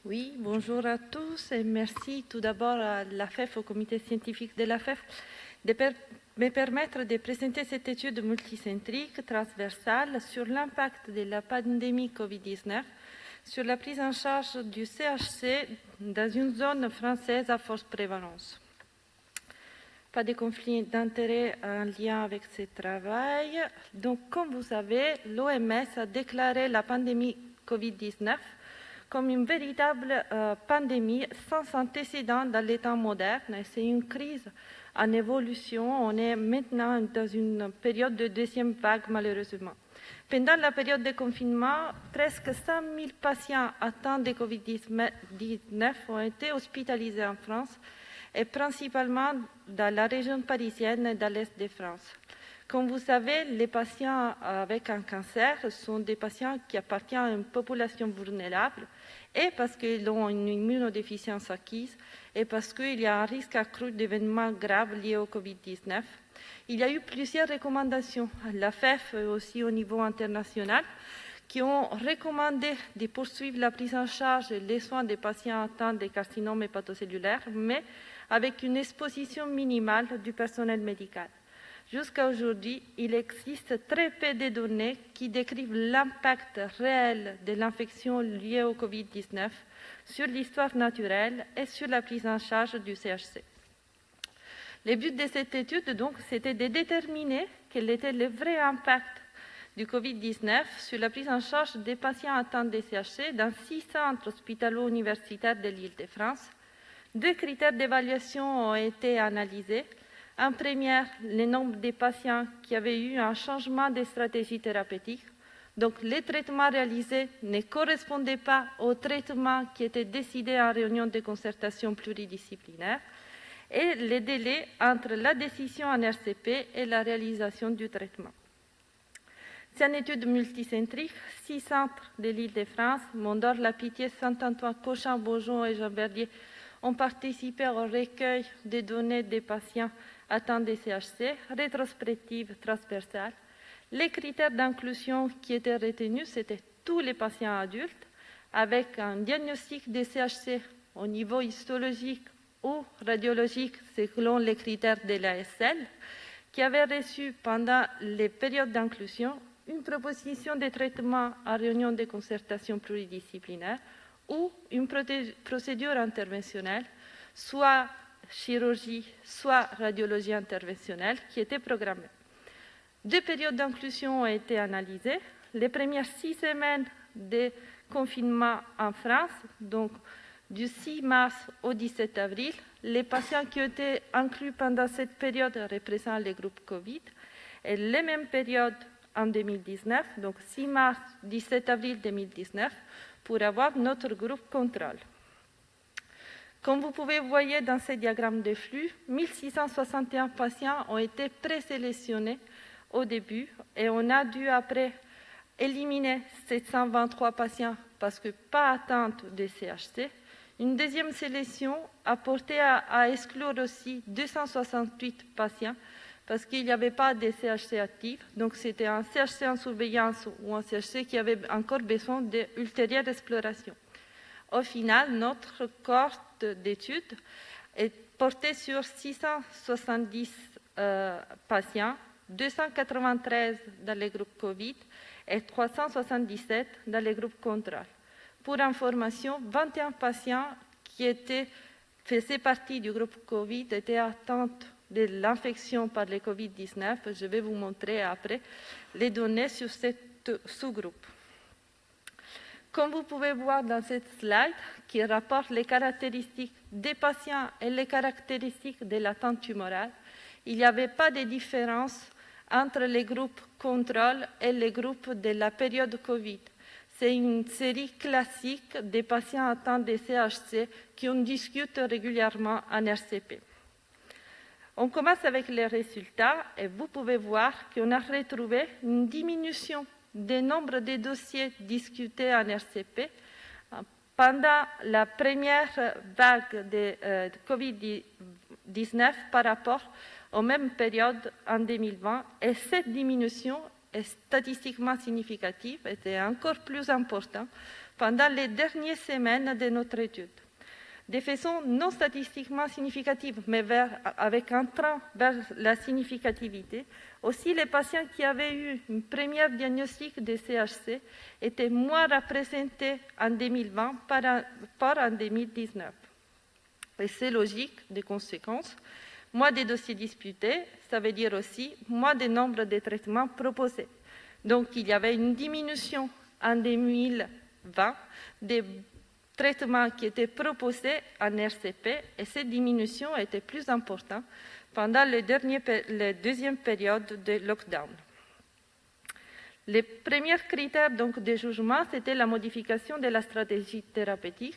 Oui, bonjour à tous et merci tout d'abord à l'AFEF, au comité scientifique de l'AFEF, de me permettre de présenter cette étude multicentrique, transversale, sur l'impact de la pandémie Covid-19 sur la prise en charge du CHC dans une zone française à forte prévalence. Pas de conflit d'intérêts en lien avec ce travail. Donc, comme vous savez, l'OMS a déclaré la pandémie Covid-19 comme une véritable pandémie sans antécédent dans les temps modernes. C'est une crise en évolution. On est maintenant dans une période de deuxième vague, malheureusement. Pendant la période de confinement, presque 100 000 patients atteints de Covid-19 ont été hospitalisés en France, et principalement dans la région parisienne et dans l'Est de France. Comme vous savez, les patients avec un cancer sont des patients qui appartiennent à une population vulnérable, et parce qu'ils ont une immunodéficience acquise, et parce qu'il y a un risque accru d'événements graves liés au Covid-19. Il y a eu plusieurs recommandations à l'AFEF et aussi au niveau international qui ont recommandé de poursuivre la prise en charge et les soins des patients atteints de carcinomes hépatocellulaires, mais avec une exposition minimale du personnel médical. Jusqu'à aujourd'hui, il existe très peu de données qui décrivent l'impact réel de l'infection liée au Covid-19 sur l'histoire naturelle et sur la prise en charge du CHC. Le but de cette étude, donc, c'était de déterminer quel était le vrai impact du Covid-19 sur la prise en charge des patients atteints de CHC dans 6 centres hospitalo-universitaires de l'Île-de-France. 2 critères d'évaluation ont été analysés. En première, le nombre de patients qui avaient eu un changement de stratégie thérapeutique. Donc, les traitements réalisés ne correspondaient pas aux traitements qui étaient décidés en réunion de concertation pluridisciplinaire, et les délais entre la décision en RCP et la réalisation du traitement. C'est une étude multicentrique. 6 centres de l'Île-de-France, Mondor, La Pitié, Saint-Antoine, Cochin, Beaujon et Jean-Verdier, ont participé au recueil des données des patients atteints de CHC, rétrospective transversale. Les critères d'inclusion qui étaient retenus, c'était tous les patients adultes, avec un diagnostic de CHC au niveau histologique ou radiologique selon les critères de l'ASL, qui avaient reçu pendant les périodes d'inclusion une proposition de traitement en réunion de concertation pluridisciplinaire ou une procédure interventionnelle, soit chirurgie, soit radiologie interventionnelle, qui était programmée. 2 périodes d'inclusion ont été analysées. Les premières 6 semaines de confinement en France, donc du 6 mars au 17 avril, les patients qui ont été inclus pendant cette période représentent les groupes Covid, et les mêmes périodes en 2019, donc 6 mars, 17 avril 2019, pour avoir notre groupe contrôle. Comme vous pouvez voir dans ce diagramme de flux, 1661 patients ont été présélectionnés au début et on a dû après éliminer 723 patients parce que pas atteinte de CHC. Une deuxième sélection a porté à exclure aussi 268 patients parce qu'il n'y avait pas de CHC actif. Donc c'était un CHC en surveillance ou un CHC qui avait encore besoin d'ultérieure exploration. Au final, notre cohorte d'études est portée sur 670 patients, 293 dans les groupes Covid et 377 dans les groupes contrôle. Pour information, 21 patients qui faisaient partie du groupe Covid étaient atteints de l'infection par le Covid-19. Je vais vous montrer après les données sur ce sous-groupe. Comme vous pouvez voir dans cette slide, qui rapporte les caractéristiques des patients et les caractéristiques de l'attente tumorale, il n'y avait pas de différence entre les groupes contrôle et les groupes de la période Covid. C'est une série classique des patients atteints de CHC qui on discute régulièrement en RCP. On commence avec les résultats et vous pouvez voir qu'on a retrouvé une diminution du nombre de dossiers discutés en RCP pendant la première vague de Covid-19 par rapport aux mêmes périodes en 2020. Et cette diminution est statistiquement significative, était encore plus importante pendant les dernières semaines de notre étude, de façon non statistiquement significative, mais avec un train vers la significativité. Aussi, les patients qui avaient eu une première diagnostic de CHC étaient moins représentés en 2020 par en 2019. Et c'est logique, des conséquences. Moins de dossiers disputés, ça veut dire aussi moins de nombre de traitements proposés. Donc, il y avait une diminution en 2020 des traitements qui étaient proposés en RCP, et cette diminution était plus importante pendant la deuxième période de lockdown. Les premiers critères donc, de jugement, c'était la modification de la stratégie thérapeutique.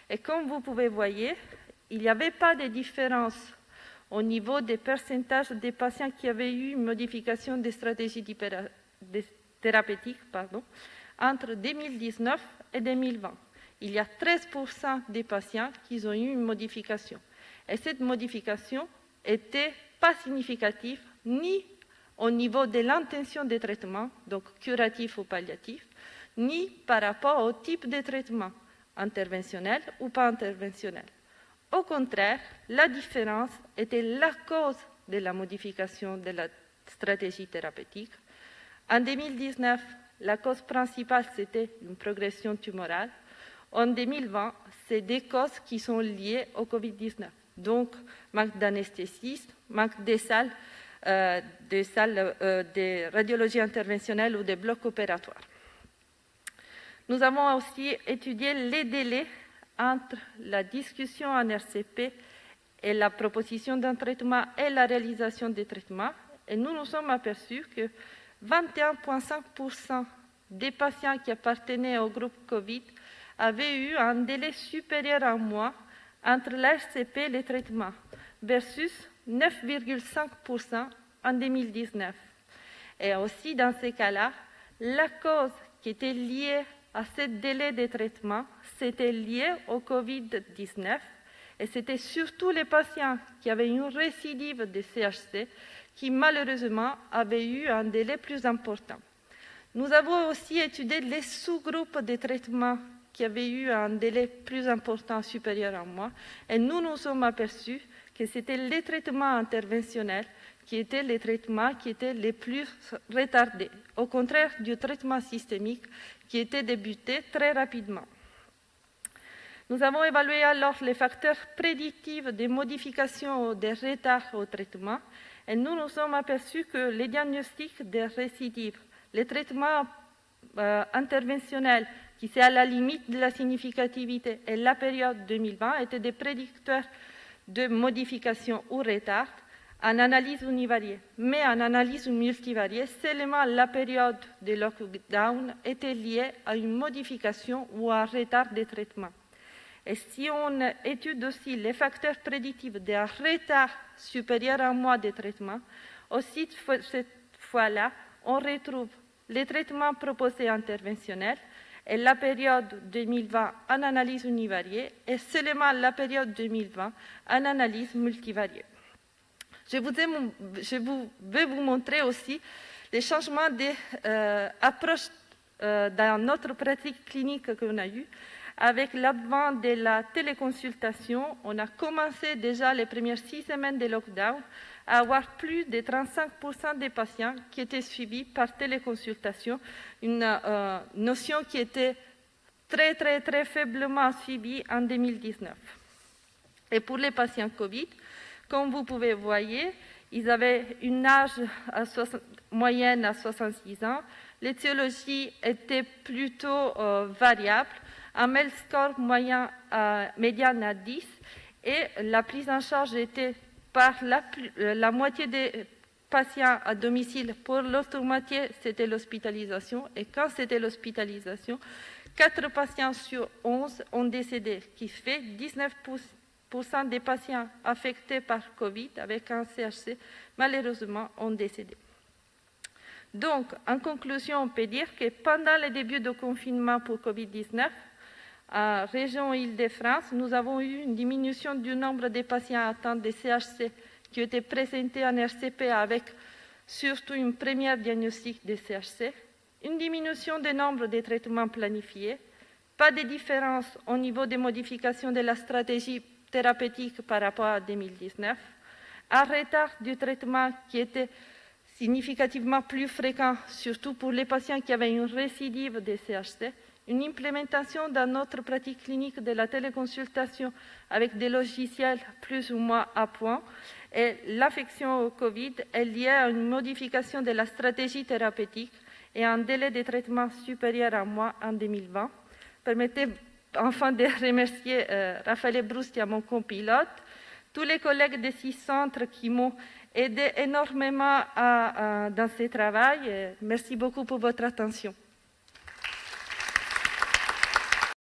Et comme vous pouvez voir, il n'y avait pas de différence au niveau des pourcentages des patients qui avaient eu une modification de stratégie thérapeutique entre 2019 et 2020. Il y a 13% des patients qui ont eu une modification. Et cette modification n'était pas significative ni au niveau de l'intention de traitement, donc curatif ou palliatif, ni par rapport au type de traitement, interventionnel ou pas interventionnel. Au contraire, la différence était la cause de la modification de la stratégie thérapeutique. En 2019, la cause principale, c'était une progression tumorale. En 2020, c'est des causes qui sont liées au Covid-19. Donc, manque d'anesthésistes, manque des salles de radiologie interventionnelle ou des blocs opératoires. Nous avons aussi étudié les délais entre la discussion en RCP et la proposition d'un traitement et la réalisation des traitements. Et nous nous sommes aperçus que 21,5% des patients qui appartenaient au groupe Covid avaient eu un délai supérieur à un mois entre la RCP et les traitements, versus 9,5% en 2019. Et aussi, dans ces cas-là, la cause qui était liée à ce délai de traitement, c'était lié au Covid-19, et c'était surtout les patients qui avaient une récidive de CHC qui, malheureusement, avaient eu un délai plus important. Nous avons aussi étudié les sous-groupes de traitements qui avaient eu un délai plus important, supérieur à un mois, et nous nous sommes aperçus que c'était les traitements interventionnels qui étaient les traitements qui étaient les plus retardés, au contraire du traitement systémique qui était débuté très rapidement. Nous avons évalué alors les facteurs prédictifs des modifications ou des retards au traitement, et nous nous sommes aperçus que les diagnostics des récidives, les traitements interventionnels qui sont à la limite de la significativité et la période 2020 étaient des prédicteurs de modification ou retard en analyse univariée. Mais en analyse multivariée, seulement la période de lockdown était liée à une modification ou à un retard de traitement. Et si on étudie aussi les facteurs prédictifs d'un retard supérieur à un mois de traitement, aussi cette fois-là, on retrouve les traitements proposés interventionnels et la période 2020 en analyse univariée et seulement la période 2020 en analyse multivariée. Je vais vous montrer aussi les changements d'approche dans notre pratique clinique qu'on a eue. Avec l'avènement de la téléconsultation, on a commencé déjà les premières 6 semaines de lockdown à avoir plus de 35% des patients qui étaient suivis par téléconsultation, une notion qui était très, très, très faiblement suivie en 2019. Et pour les patients Covid, comme vous pouvez voir, ils avaient une âge moyenne à 66 ans, l'étiologie était plutôt variable, un MEL score moyen médian à 10, et la prise en charge était par la moitié des patients à domicile. Pour l'autre moitié, c'était l'hospitalisation. Et quand c'était l'hospitalisation, 4 patients sur 11 ont décédé, qui fait 19% des patients affectés par Covid avec un CHC, malheureusement, ont décédé. Donc, en conclusion, on peut dire que pendant le début du confinement pour Covid-19, en région Île-de-France, nous avons eu une diminution du nombre de patients atteints de CHC qui étaient présentés en RCP avec surtout une première diagnostic de CHC, une diminution du nombre de traitements planifiés, Pas de différence au niveau des modifications de la stratégie thérapeutique par rapport à 2019. Un retard du traitement qui était significativement plus fréquent, surtout pour les patients qui avaient une récidive de CHC. Une implémentation dans notre pratique clinique de la téléconsultation avec des logiciels plus ou moins à point. Et l'affection au Covid est liée à une modification de la stratégie thérapeutique et un délai de traitement supérieur à un mois en 2020. Permettez enfin de remercier Raphaël Brustia, mon copilote, tous les collègues des 6 centres qui m'ont aidé énormément dans ce travail. Merci beaucoup pour votre attention.